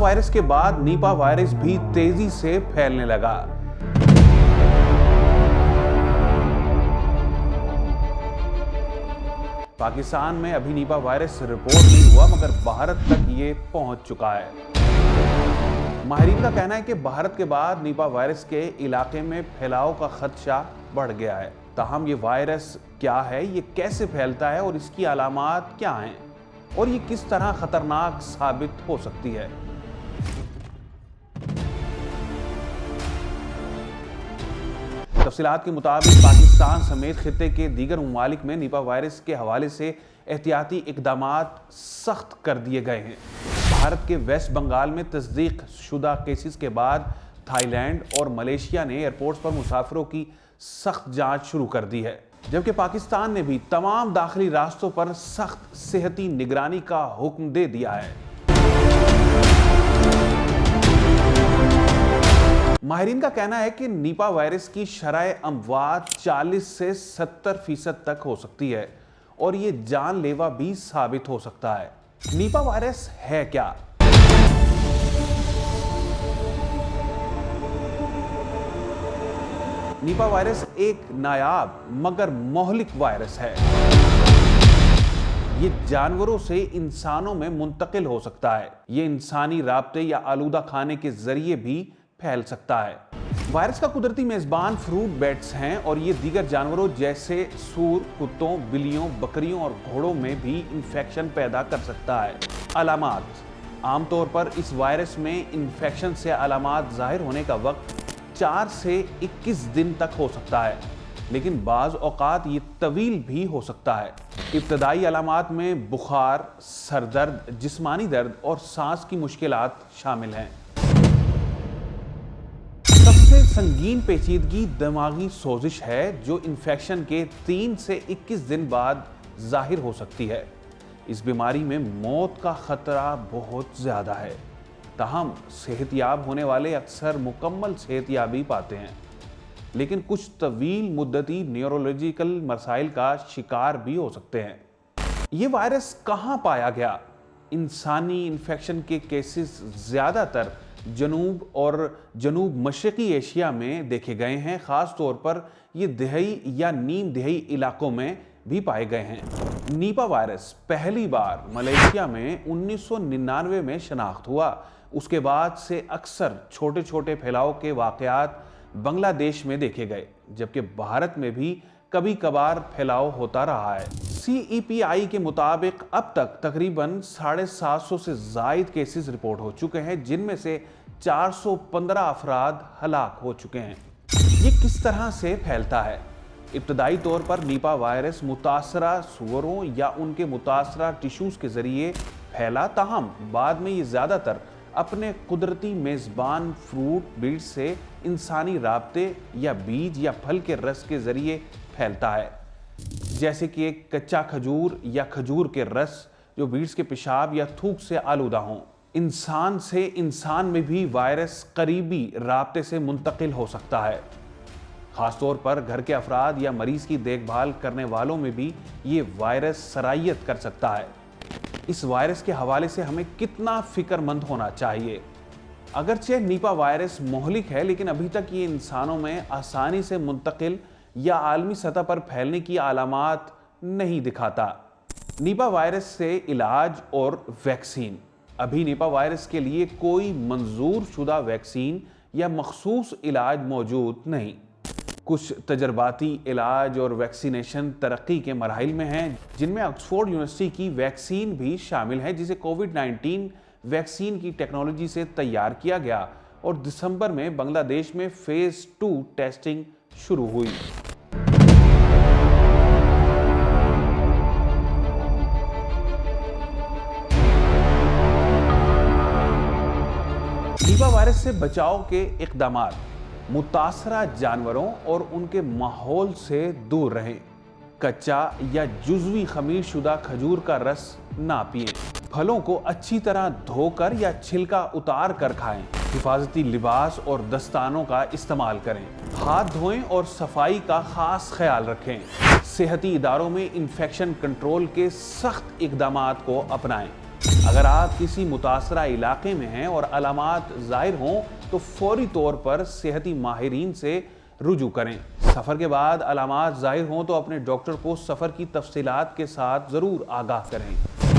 Virus کے بعد NIPA virus بھی تیزی سے پھیلنے لگا۔ پاکستان میں ابھی نیپا وائرس رپورٹ نہیں ہوا، مگر بھارت تک یہ پہنچ چکا ہے۔ ماہرین کا کہنا ہے کہ بھارت کے بعد نیپا وائرس کے علاقے میں پھیلاؤ کا خدشہ بڑھ گیا ہے۔ تاہم یہ وائرس کیا ہے، یہ کیسے پھیلتا ہے اور اس کی علامات کیا ہیں اور یہ کس طرح خطرناک ثابت ہو سکتی ہے؟ تفصیلات کے مطابق پاکستان سمیت خطے کے دیگر ممالک میں نیپا وائرس کے حوالے سے احتیاطی اقدامات سخت کر دیے گئے ہیں۔ بھارت کے ویسٹ بنگال میں تصدیق شدہ کیسز کے بعد تھائی لینڈ اور ملیشیا نے ایئرپورٹس پر مسافروں کی سخت جانچ شروع کر دی ہے، جبکہ پاکستان نے بھی تمام داخلی راستوں پر سخت صحتی نگرانی کا حکم دے دیا ہے۔ ماہرین کا کہنا ہے کہ نیپا وائرس کی شرح اموات 40 سے 70% تک ہو سکتی ہے اور یہ جان لیوا بھی ثابت ہو سکتا ہے۔ نیپا وائرس ہے کیا؟ نیپا وائرس ایک نایاب مگر مہلک وائرس ہے۔ یہ جانوروں سے انسانوں میں منتقل ہو سکتا ہے۔ یہ انسانی رابطے یا آلودہ کھانے کے ذریعے بھی پھیل سکتا ہے۔ وائرس کا قدرتی میزبان فروٹ بیٹس ہیں اور یہ دیگر جانوروں جیسے سور، کتوں، بلیوں، بکریوں اور گھوڑوں میں بھی انفیکشن پیدا کر سکتا ہے۔ علامات: عام طور پر اس وائرس میں انفیکشن سے علامات ظاہر ہونے کا وقت 4 سے 21 دن تک ہو سکتا ہے، لیکن بعض اوقات یہ طویل بھی ہو سکتا ہے۔ ابتدائی علامات میں بخار، سر درد، جسمانی درد اور سانس کی مشکلات شامل ہیں۔ سب سے سنگین پیچیدگی دماغی سوزش ہے، جو انفیکشن کے 3 سے 21 دن بعد ظاہر ہو سکتی ہے۔ اس بیماری میں موت کا خطرہ بہت زیادہ ہے، تاہم صحت یاب ہونے والے اکثر مکمل صحت یابی پاتے ہیں، لیکن کچھ طویل مدتی نیورولوجیکل مسائل کا شکار بھی ہو سکتے ہیں۔ یہ وائرس کہاں پایا گیا؟ انسانی انفیکشن کے کیسز زیادہ تر جنوب اور جنوب مشرقی ایشیا میں دیکھے گئے ہیں، خاص طور پر یہ دہائی یا نیم دہائی علاقوں میں بھی پائے گئے ہیں۔ نیپا وائرس پہلی بار ملیشیا میں 1999 میں شناخت ہوا۔ اس کے بعد سے اکثر چھوٹے چھوٹے پھیلاؤ کے واقعات بنگلہ دیش میں دیکھے گئے، جبکہ بھارت میں بھی کبھی کبھار پھیلاؤ ہوتا رہا ہے۔ CEPI کے مطابق اب تک تقریباً 750 سے زائد کیسز رپورٹ ہو چکے ہیں، جن میں سے 415 افراد ہلاک ہو چکے ہیں۔ یہ کس طرح سے پھیلتا ہے؟ ابتدائی طور پر نیپا وائرس متاثرہ سوروں یا ان کے متاثرہ ٹیشوز کے ذریعے پھیلا، تاہم بعد میں یہ زیادہ تر اپنے قدرتی میزبان فروٹ بیٹس سے انسانی رابطے یا بیج یا پھل کے رس کے ذریعے پھیلتا ہے، جیسے کہ کچا کھجور یا کھجور کے رس جو بیٹس کے پیشاب یا تھوک سے آلودہ ہوں۔ انسان سے انسان میں بھی وائرس قریبی رابطے سے منتقل ہو سکتا ہے، خاص طور پر گھر کے افراد یا مریض کی دیکھ بھال کرنے والوں میں بھی یہ وائرس سرایت کر سکتا ہے۔ اس وائرس کے حوالے سے ہمیں کتنا فکر مند ہونا چاہیے؟ اگرچہ نیپا وائرس مہلک ہے، لیکن ابھی تک یہ انسانوں میں آسانی سے منتقل یا عالمی سطح پر پھیلنے کی علامات نہیں دکھاتا۔ نیپا وائرس سے علاج اور ویکسین: ابھی نیپا وائرس کے لیے کوئی منظور شدہ ویکسین یا مخصوص علاج موجود نہیں۔ کچھ تجرباتی علاج اور ویکسینیشن ترقی کے مراحل میں ہیں، جن میں آکسفورڈ یونیورسٹی کی ویکسین بھی شامل ہے، جسے کووڈ-19 ویکسین کی ٹیکنالوجی سے تیار کیا گیا اور دسمبر میں بنگلہ دیش میں فیز 2 ٹیسٹنگ شروع ہوئی۔ نیپا وائرس سے بچاؤ کے اقدامات: متاثرہ جانوروں اور ان کے ماحول سے دور رہیں۔ کچا یا جزوی خمیر شدہ کھجور کا رس نہ پئیں۔ پھلوں کو اچھی طرح دھو کر یا چھلکا اتار کر کھائیں۔ حفاظتی لباس اور دستانوں کا استعمال کریں۔ ہاتھ دھوئیں اور صفائی کا خاص خیال رکھیں۔ صحتی اداروں میں انفیکشن کنٹرول کے سخت اقدامات کو اپنائیں۔ اگر آپ کسی متاثرہ علاقے میں ہیں اور علامات ظاہر ہوں تو فوری طور پر صحتی ماہرین سے رجوع کریں۔ سفر کے بعد علامات ظاہر ہوں تو اپنے ڈاکٹر کو سفر کی تفصیلات کے ساتھ ضرور آگاہ کریں۔